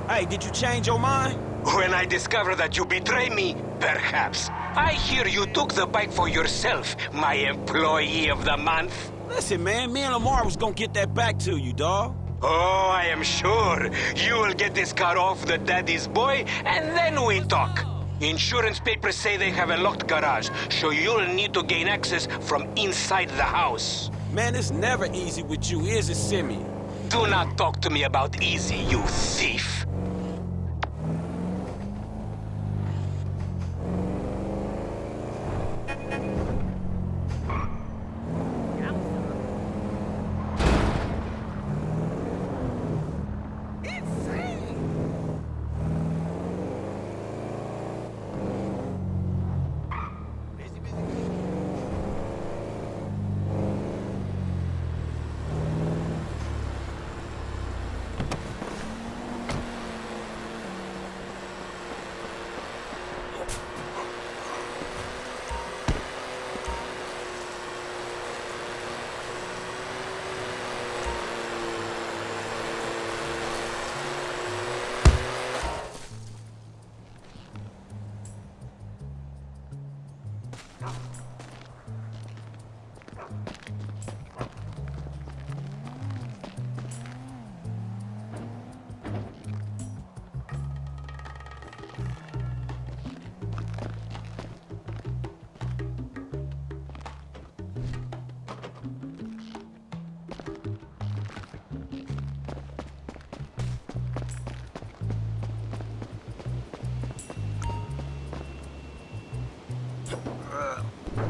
Hey, did you change your mind? When I discover that you betray me, perhaps. I hear you took the bike for yourself, my employee of the month. Listen, man, me and Lamar was gonna get that back to you, dawg. Oh, I am sure. You will get this car off the daddy's boy, and then we talk. Insurance papers say they have a locked garage, so you'll need to gain access from inside the house. Man, it's never easy with you, is it, Simeon? Do not talk to me about easy, you thief.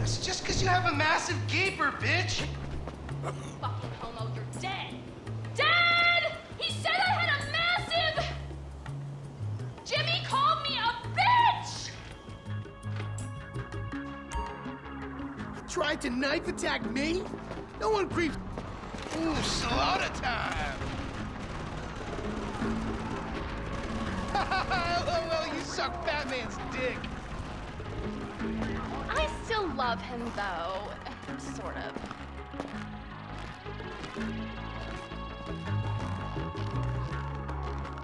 It's just because you have a massive gaper, bitch. Fucking homo, you're dead. Dad! He said I had a massive... Jimmy called me a bitch! You tried to knife attack me? No one creeps. Ooh, slaughter time. Well, you suck Batman's dick. I still love him, though. Sort of.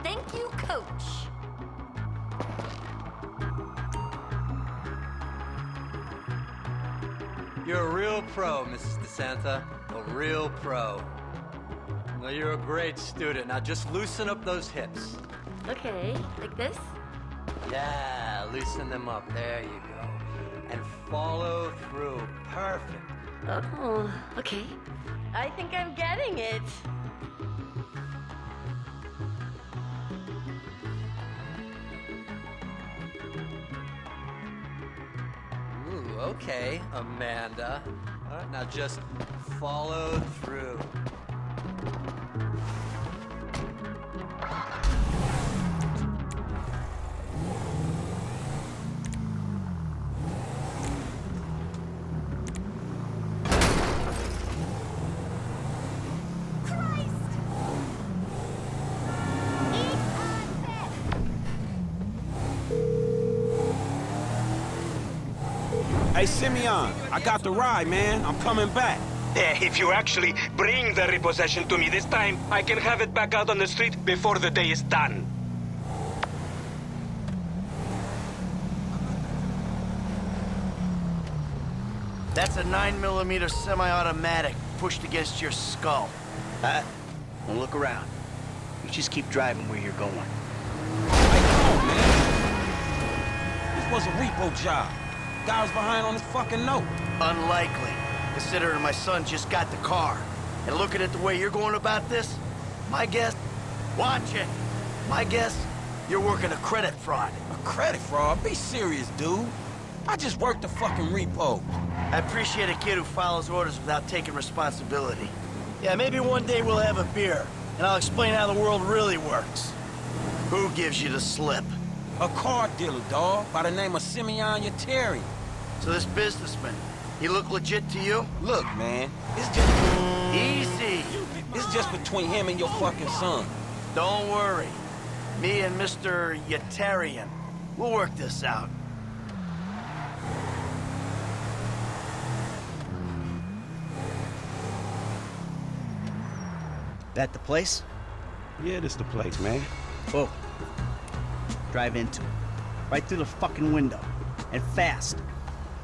Thank you, Coach. You're a real pro, Mrs. DeSanta. A real pro. Well, you're a great student. Now just loosen up those hips. Okay, like this? Yeah, loosen them up. There you go. And follow through. Perfect. Oh, okay. I think I'm getting it. Ooh, okay, Amanda. All right, now just follow through. Hey, Simeon, I got the ride, man. I'm coming back. If you actually bring the repossession to me this time, I can have it back out on the street before the day is done. That's a 9mm semi-automatic pushed against your skull. Don't look around. You just keep driving where you're going. Hey, come on, man. This was a repo job. Guy was behind on his fucking note. Unlikely, considering my son just got the car. And looking at the way you're going about this, my guess... Watch it! My guess, you're working a credit fraud. A credit fraud? Be serious, dude. I just worked the fucking repo. I appreciate a kid who follows orders without taking responsibility. Yeah, maybe one day we'll have a beer, and I'll explain how the world really works. Who gives you the slip? A car dealer, dawg, by the name of Simeon Yetarian. So this businessman, he look legit to you? Look, man, it's just... Easy. It's just between him and your fucking son. Don't worry. Me and Mr. Yetarian, we'll work this out. That the place? Yeah, this the place, man. Oh, Drive into it. Right through the fucking window. And fast.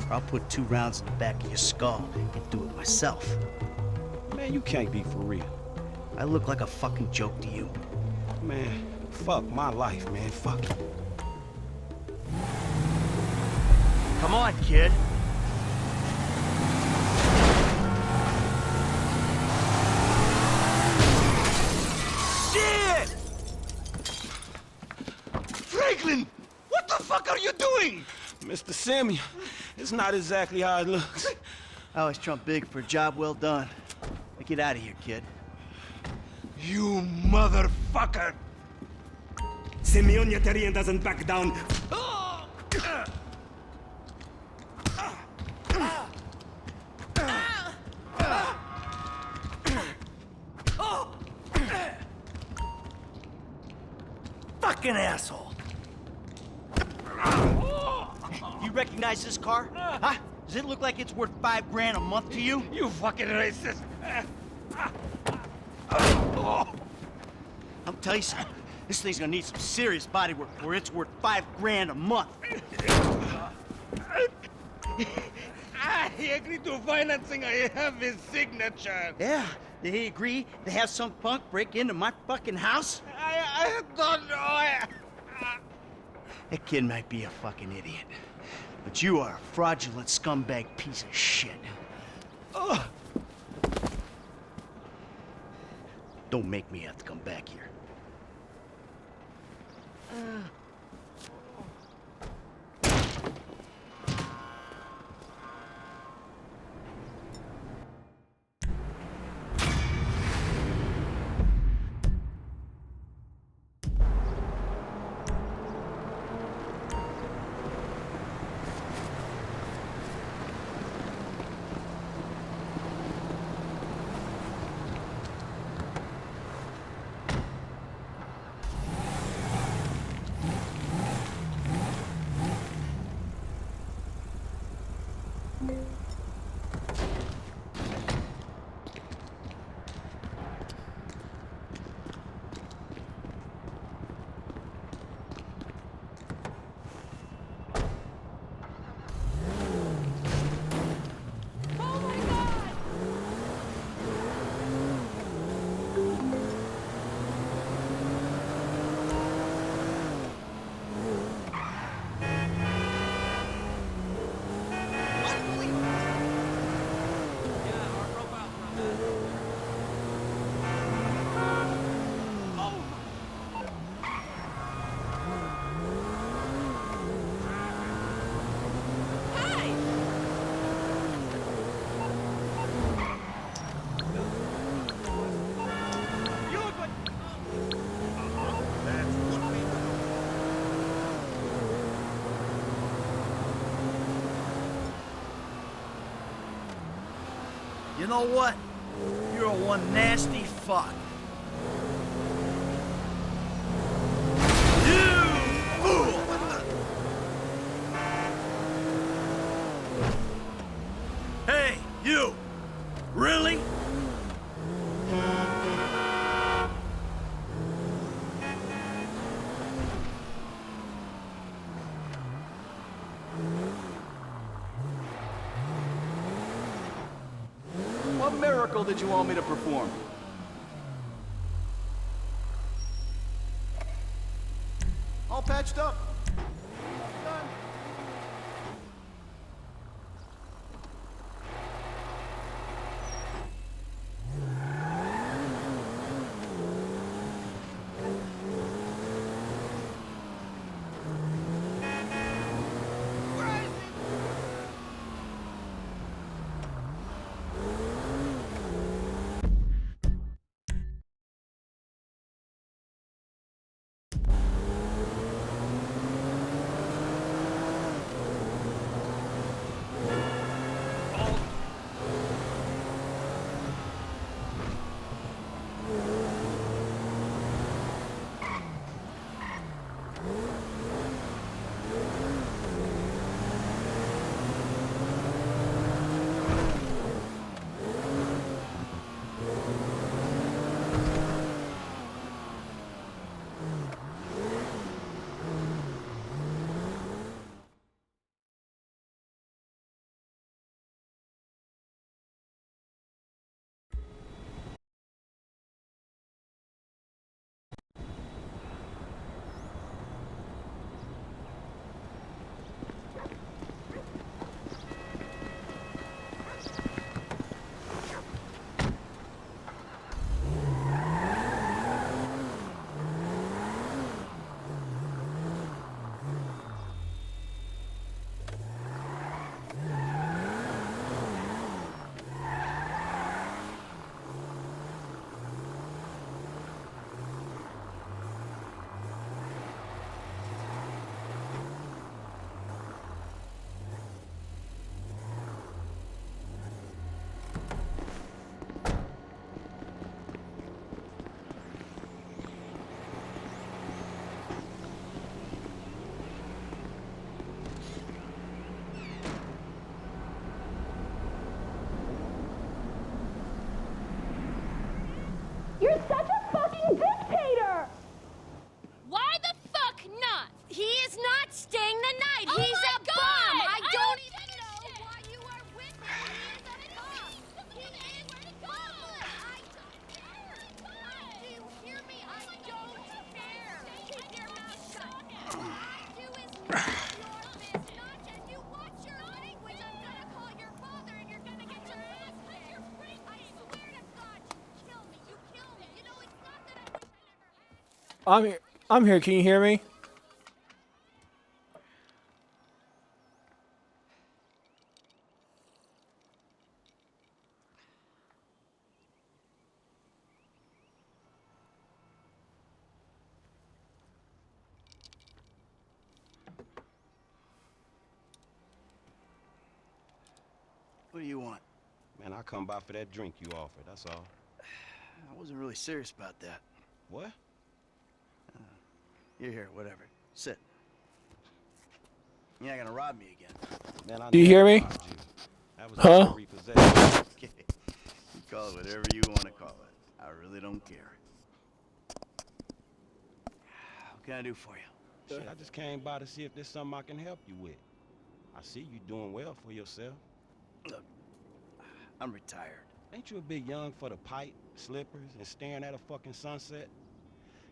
Or I'll put 2 rounds in the back of your skull and do it myself. Man, you can't be for real. I look like a fucking joke to you. Man, fuck my life, man. Fuck it. Come on, kid. Shit! Franklin! What the fuck are you doing? Mr. Samuel, it's not exactly how it looks. I always trump big for a job well done. Now get out of here, kid. You motherfucker! Semyon Yetarian doesn't back down. Fucking asshole. You recognize this car? Huh? Does it look like it's worth $5 grand a month to you? You fucking racist! I'll tell you something. This thing's gonna need some serious body work before it's worth $5 grand a month. He agreed to financing. I have his signature. Yeah, did he agree to have some punk break into my fucking house? I don't know. That kid might be a fucking idiot, but you are a fraudulent scumbag piece of shit. Ugh. Don't make me have to come back here. You know what? You're one nasty fuck. You fool! Hey, you! Really? What miracle did you want me to perform? All patched up. Done. I'm here. I'm here. Can you hear me? What do you want? Man, I come by for that drink you offered, that's all. I wasn't really serious about that. What? You're here, whatever. Sit. You're not gonna rob me again. Man, I Do you never hear me? robbed you. That was Huh? just a repossession. Okay. You call it whatever you want to call it. I really don't care. What can I do for you? Shit, I just came by to see if there's something I can help you with. I see you doing well for yourself. Look, I'm retired. Ain't you a bit young for the pipe, slippers, and staring at a fucking sunset?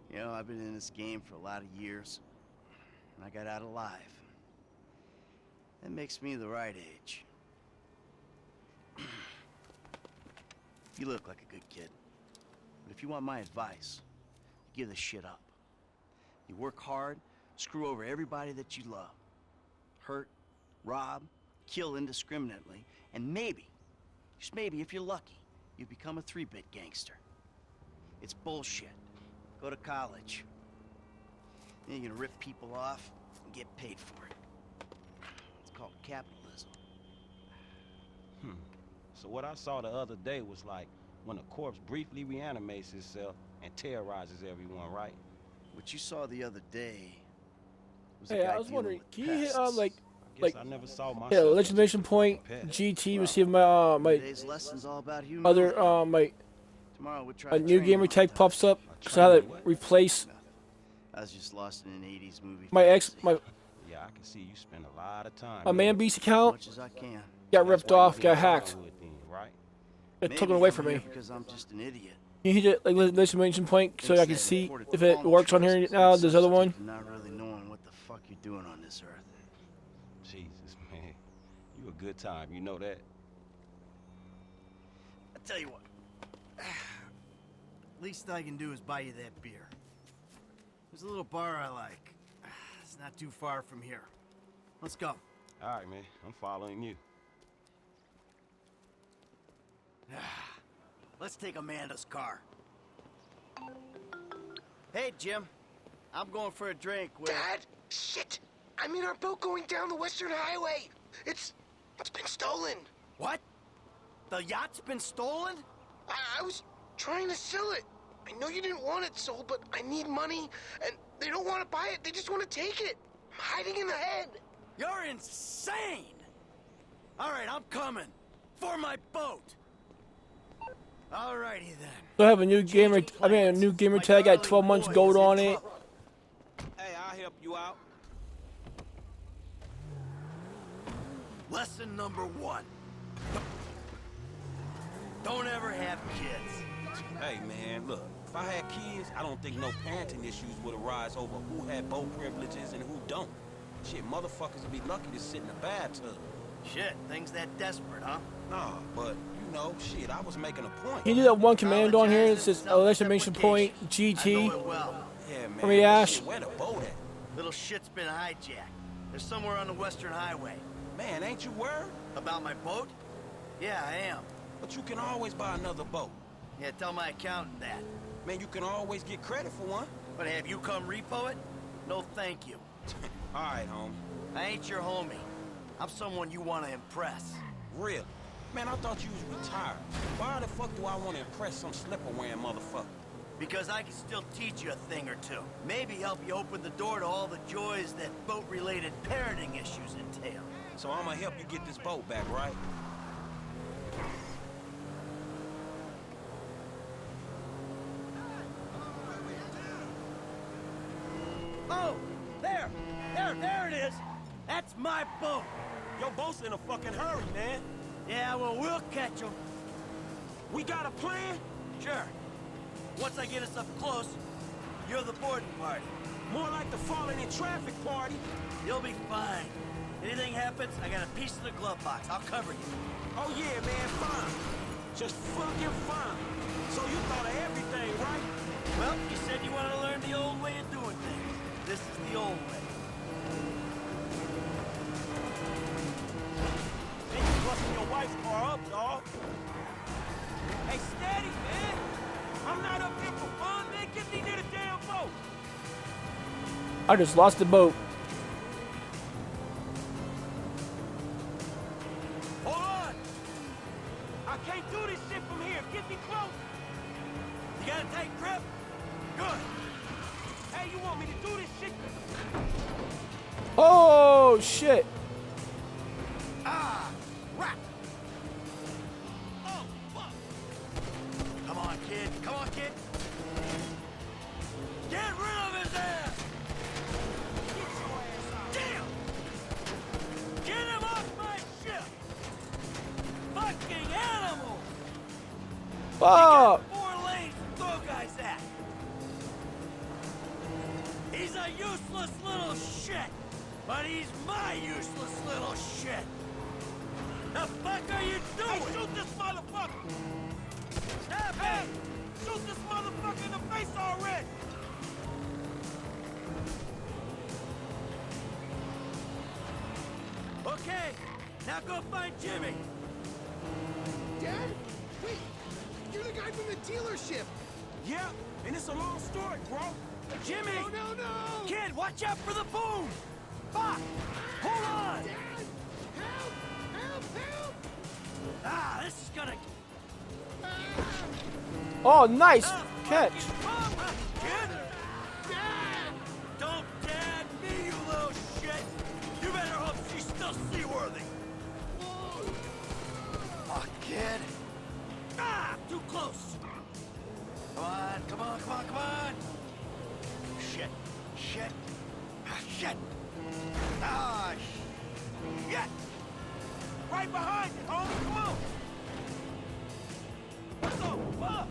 You know, I've been in this game for a lot of years, and I got out alive. That makes me the right age. You look like a good kid. But if you want my advice, you give this shit up. You work hard, screw over everybody that you love. Hurt, rob, kill indiscriminately, and maybe, just maybe if you're lucky, you become a 3-bit gangster. It's bullshit. Go to college. Then you're gonna rip people off and get paid for it. It's called capitalism. So what I saw the other day was like when a corpse briefly reanimates itself and terrorizes everyone, right? What you saw the other day was a Hey, guy I was dealing wondering, with can you hit pests. Guess I never saw myself. yeah, as exclamation a point pest. GT receive my my Today's lesson's all about human other nature. my Tomorrow we'll try a to new train gamer you tag on pops up, A so I had to training what? replace I was just lost in an 80s movie. my fantasy. Yeah, I can see you spend a lot of time. my man beast As account. much as I can. Got That's ripped why you off, been got in hacked. Hollywood then, right? It Maybe took it away I'm from here me. because I'm just an idiot. Can you hit it like exclamation point so I can see if it works on here now? There's other one. Not really knowing what the fuck you're doing on this earth. Jesus, man. You a good time, you know that? I tell you what. Least I can do is buy you that beer. There's a little bar I like. It's not too far from here. Let's go. All right, man. I'm following you. Let's take Amanda's car. Hey, Jim. I'm going for a drink with... Dad? Shit! I'm in our boat going down the Western Highway. It's been stolen. What? The yacht's been stolen? I was trying to sell it. I know you didn't want it sold, but I need money, and they don't want to buy it. They just want to take it. I'm hiding in the head. You're insane! All right, I'm coming. For my boat. Alrighty then. So I have a new gamer. I mean, a new gamer tag. Got 12 months gold on it. Hey, I'll help you out. Lesson number 1. Don't ever have kids. Hey, man, look. If I had kids, I don't think no parenting issues would arise over who had boat privileges and who don't. Shit, motherfuckers would be lucky to sit in a bathtub. Shit, things that desperate, huh? Nah, but, you know, shit, I was making a point. Can you do that one command on here? It says exclamation point I know GT. it well. Yeah, man. Let me ask. Shit, where the boat at? Little shit's been hijacked. They're somewhere on the Western Highway. Man, ain't you worried? About my boat? Yeah, I am. But you can always buy another boat. Yeah, tell my accountant that. Man, you can always get credit for one. But have you come repo it? No, thank you. All right, homie. I ain't your homie. I'm someone you want to impress. Really? Man, I thought you was retired. Why the fuck do I want to impress some slipper-wearing motherfucker? Because I can still teach you a thing or two. Maybe help you open the door to all the joys that boat-related parenting issues entail. So I'm gonna help you get this boat back, right? Oh! There it is! That's my boat! Your boat's in a fucking hurry, man. Yeah, well, we'll catch 'em. We got a plan? Sure. Once I get us up close, you're the boarding party. More like the falling in traffic party. You'll be fine. Anything happens, I got a piece of the glove box. I'll cover you. Oh yeah, man, fine. Just fucking fine. So you thought of everything, right? Well, you said you wanted to learn the old way the old way. Then you busting your wife's car up, dog. Hey, steady, man. I'm not up here for fun, man. Get me near the damn boat. I just lost the boat. Hold on. I can't do this shit from here. Get me close. You got a tight grip? Good. Hey, you want me to do this shit? Oh shit! Ah, rat. Oh, fuck. Come on, kid. Come on, kid. Get rid of his ass. Get your ass out. Damn. Get him off my ship. Fucking animal. Fuck! 4 lanes to throw guys at. He's a useless little shit, but he's my useless little shit. The fuck are you doing? Hey, shoot this motherfucker! Stop Hey, it! shoot this motherfucker in the face already! Okay, now go find Jimmy. Dad? Wait, you're the guy from the dealership. Yeah, and it's a long story, bro. Jimmy! No, no, no! Kid, watch out for the boom! Fuck! Hold on! Dad! Help! Help! Help! Ah, this is gonna... Oh, nice Ah, catch. fucking bomb, kid! Dad! Don't dad me, you little shit! You better hope she's still seaworthy! Fuck, kid! Ah, too close! Come on, come on, come on, come on! Shit, shit, ah, shit! Ah, shit! Right behind you, homie, come on! What the fuck?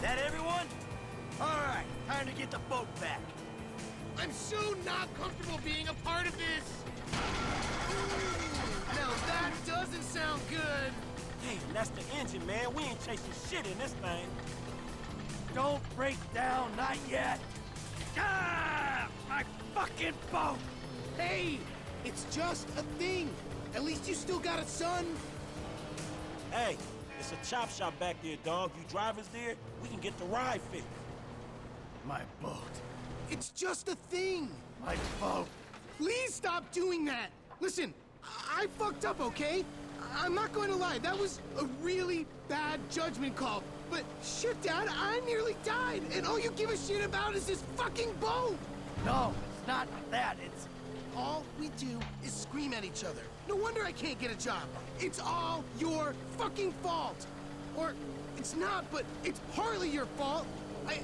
That everyone? Alright, time to get the boat back. I'm so not comfortable being a part of this! Now that doesn't sound good! Damn, that's the engine, man. We ain't chasing shit in this thing. Don't break down, not yet! Ah! My fucking boat! Hey! It's just a thing! At least you still got a son! Hey, it's a chop shop back there, dog. You drivers there, we can get the ride fixed. My boat. It's just a thing! My boat. Please stop doing that! Listen, I fucked up, okay? I'm not going to lie, that was a really bad judgment call. But shit, Dad, I nearly died, and all you give a shit about is this fucking boat! No, it's not that. It's... All we do is scream at each other. No wonder I can't get a job. It's all your fucking fault. Or it's not, but it's partly your fault. I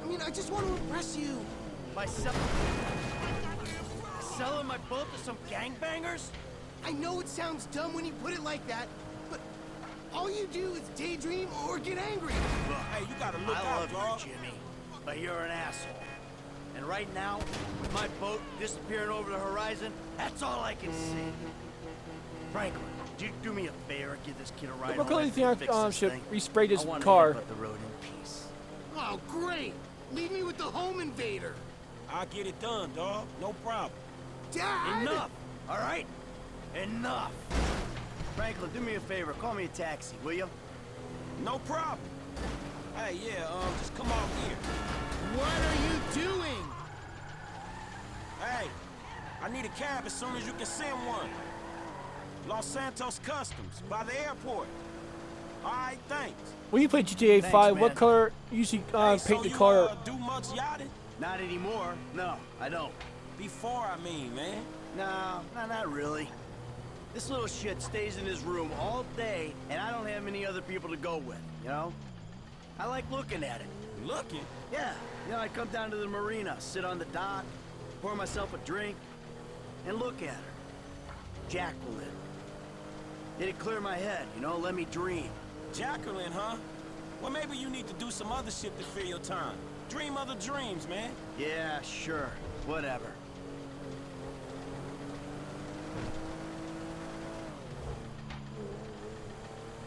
mean, I just want to impress you. My selling my boat to some gangbangers? I know it sounds dumb when you put it like that, but all you do is daydream or get angry. Look, Hey, you gotta look I out, love dog. you, Jimmy, but you're an asshole. And right now, with my boat disappearing over the horizon, that's all I can see. Franklin, would you do me a favor, give this kid a ride Look home how and the fix this should thing? resprayed his I want car. to live up the road in peace. Oh, great. Leave me with the home invader. I'll get it done, dog. No problem. Dad! Enough, all right? Enough. Franklin, do me a favor, call me a taxi, will you? No problem. Hey, yeah, just come out here. What are you doing? Hey, I need a cab as soon as you can send one. Los Santos Customs, by the airport. All right, thanks. When you play GTA 5, Thanks, what man. color you usually Hey, paint so the you, car? do much yachting? Not anymore. No, I don't. Before, I mean, man. No, not really. This little shit stays in his room all day, and I don't have any other people to go with, you know? I like looking at it. Looking? Yeah, you know, I come down to the marina, sit on the dock, pour myself a drink, and look at her. Jacqueline. It'd clear my head, you know, let me dream. Jacqueline, huh? Well, maybe you need to do some other shit to fill your time. Dream other dreams, man. Yeah, sure, whatever.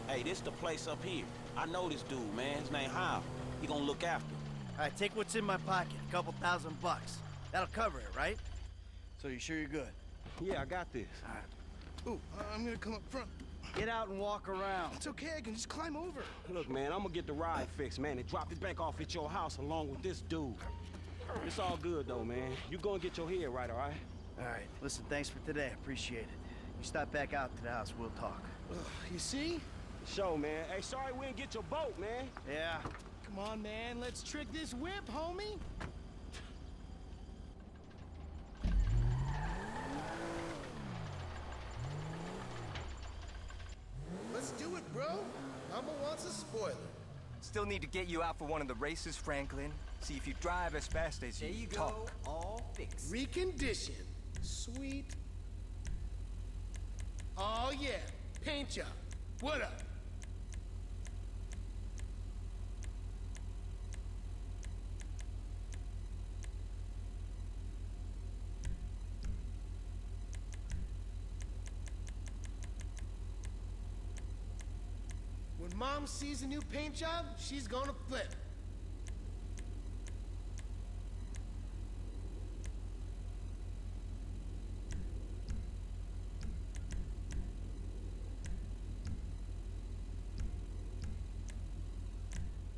Hey, this the place up here. I know this dude, man. His name Hal. He gonna look after him. All right, take what's in my pocket. A couple $1,000 bucks. That'll cover it, right? So you sure you're good? Yeah, I got this. All right. Ooh, I'm gonna come up front. Get out and walk around. It's okay, I can just climb over. Look, man, I'm gonna get the ride fixed, man, and drop the bank off at your house along with this dude. It's all good, though, man. You go and get your head right, all right? All right. Listen, thanks for today. Appreciate it. You stop back out to the house, we'll talk. You see? Show, man. Hey, sorry we didn't get your boat, man. Yeah. Come on, man, let's trick this whip, homie. Let's do it, bro. Mama wants a spoiler. Still need to get you out for one of the races, Franklin. See if you drive as fast as you talk. All fixed. Recondition. Sweet. Oh, yeah. Paint job. What up? When Mom sees a new paint job, she's gonna flip.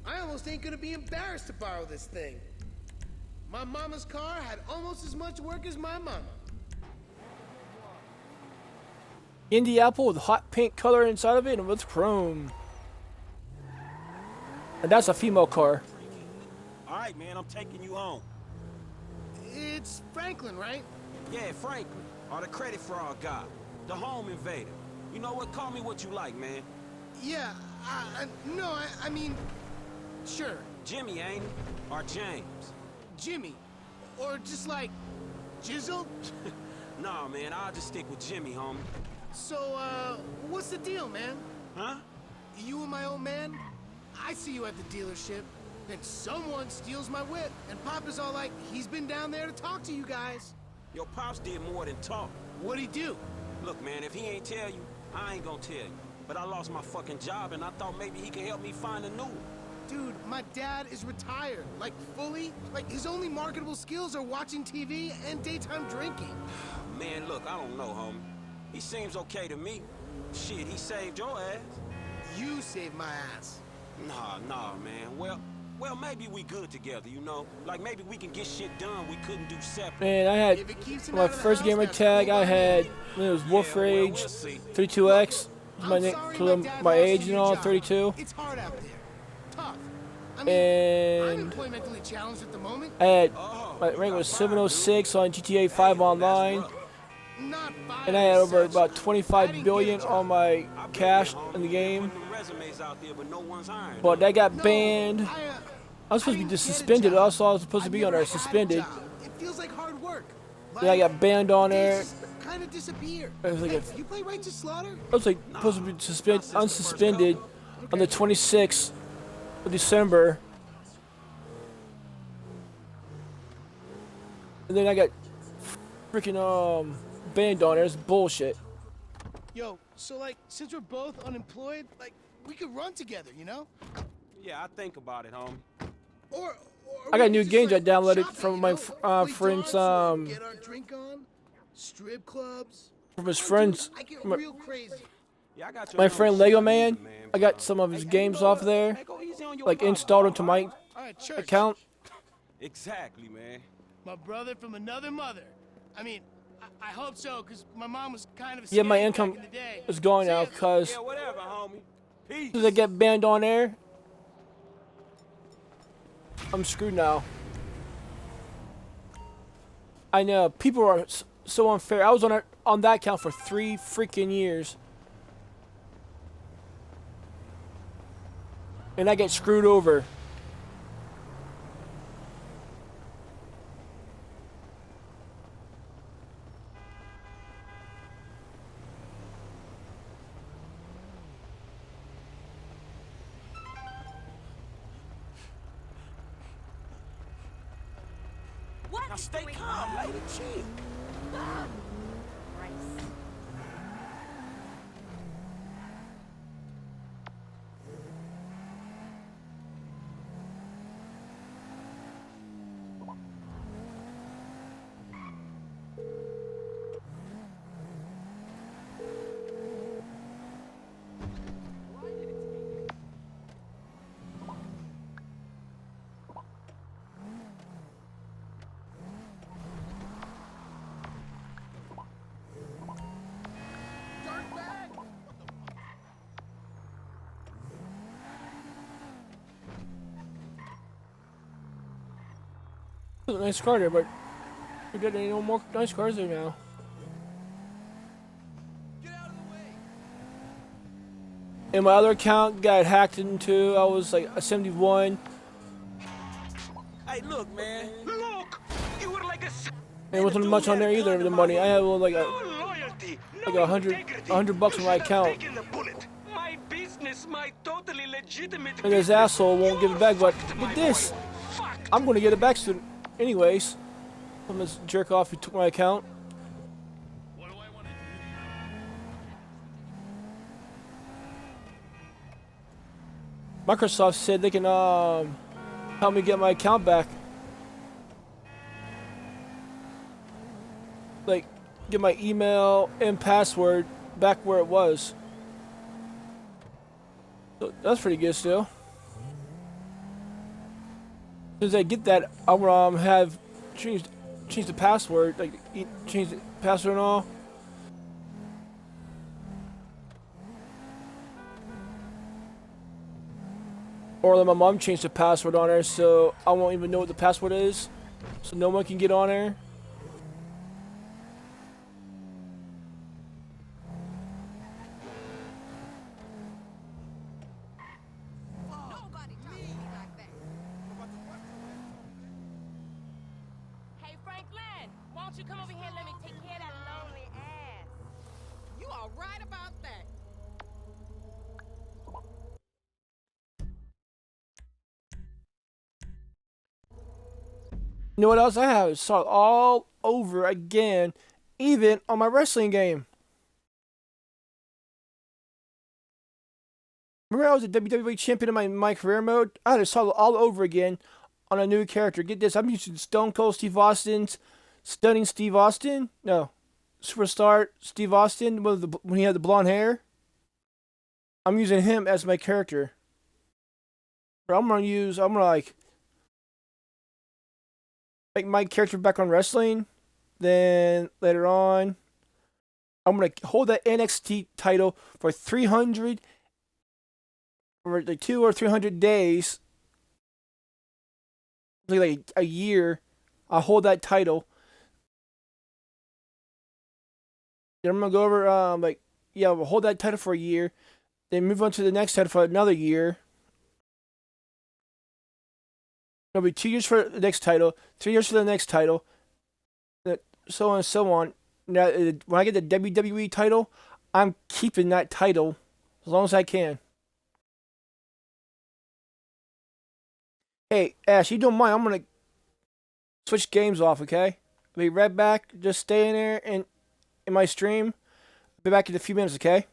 I almost ain't gonna be embarrassed to borrow this thing. My mama's car had almost as much work as my mama. Indie apple with hot pink color inside of it and with chrome. And that's a female car. All right, man, I'm taking you home. It's Franklin, right? Yeah, Franklin, or the credit fraud guy, the home invader. You know what? Call me what you like, man. Yeah, no, I mean, sure, Jimmy, ain't it? Or James? Jimmy. Or just like, Jizzle? Nah, man, I'll just stick with Jimmy, homie. So, what's the deal, man? Huh? You and my old man? I see you at the dealership, then someone steals my whip, and Papa's all like, he's been down there to talk to you guys. Your pops did more than talk. What'd he do? Look, man, if he ain't tell you, I ain't gonna tell you. But I lost my fucking job, and I thought maybe he could help me find a new one. Dude, my dad is retired, like fully. Like his only marketable skills are watching TV and daytime drinking. Man, look, I don't know, homie. He seems okay to me. Shit, he saved your ass. You saved my ass. Nah, man. Well, maybe we good together, you know? Like, maybe we can get shit done we couldn't do separate. Man, I had my first gamer tag. I had, it was Wolf Rage 32x. My name, my age and all, 32. It's hard out there. Tough. I mean, And I'm employmentally challenged at the moment. I had, my rank was 706 on GTA 5 Online. Not five And I had over research. about 25 billion on my cash in the game. But that got banned. I was supposed to be just suspended. That's all I was supposed to be on there, suspended. It feels like hard work. Then I got banned on there. Kind of disappeared. It was like Hey, you play Righteous Slaughter? I was like supposed to be unsuspended on the 26th of December. And then I got freaking banned on there. It's bullshit. Yo, so like, since we're both unemployed, like, we could run together, you know? Yeah, I think about it, homie. Or I got we new could games I just, like, downloaded shopping, from you my know? Play friend's darts, get our drink on, strip clubs. from his friends. I get real crazy. Yeah, I got your My number. friend Lego Shit, Man. I got some of his games off there, Hey, go easy on your like pop. installed into my All right, church. account. Exactly, man. My brother from another mother. I mean, I hope so, because my mom was kind of a Yeah, my scam income back in the day. is going now because Yeah, whatever, homie. Peace. as I get banned on there, I'm screwed now. I know people are so unfair. I was on that account for 3 freaking years, and I get screwed over. What Now is stay going calm, on? lady. Chill. Christ. There's a nice car there, but we got any more nice cars there now. And my other account got hacked into. I was like a 71. Hey, look, man. Look! You were like a... And there wasn't much on there either of the money. I had like a loyalty, like $100 on my account. My business, my totally legitimate... And this asshole won't give it back, but with this, I'm gonna get it back soon. Anyways, I'm this jerk off who took my account. Microsoft said they can help me get my account back. Like, get my email and password back where it was. So that's pretty good still. As soon as I get that, I'll have change the password, like change the password and all. Or let my mom change the password on there, so I won't even know what the password is, so no one can get on there. Hey, Franklin, why don't you come over here and let me take care of that lonely ass? You are right about that. You know what else I have? Saw it all over again, even on my wrestling game. Remember I was a WWE champion in my career mode? I had to saw it all over again on a new character. Get this, I'm using Stone Cold Steve Austin's Stunning Steve Austin. No, Superstar Steve Austin when he had the blonde hair. I'm using him as my character. But I'm gonna like make my character back on wrestling. Then later on, I'm gonna hold that NXT title for 300 or like 200 or 300 days, like a year. I'll hold that title. Then I'm gonna go over we'll hold that title for a year. Then move on to the next title for another year. It'll be 2 years for the next title, 3 years for the next title, so on and so on. Now, when I get the WWE title, I'm keeping that title as long as I can. Hey, Ash, you don't mind? I'm gonna switch games off, okay? I'll be right back. Just stay in there and in my stream. I'll be back in a few minutes, okay?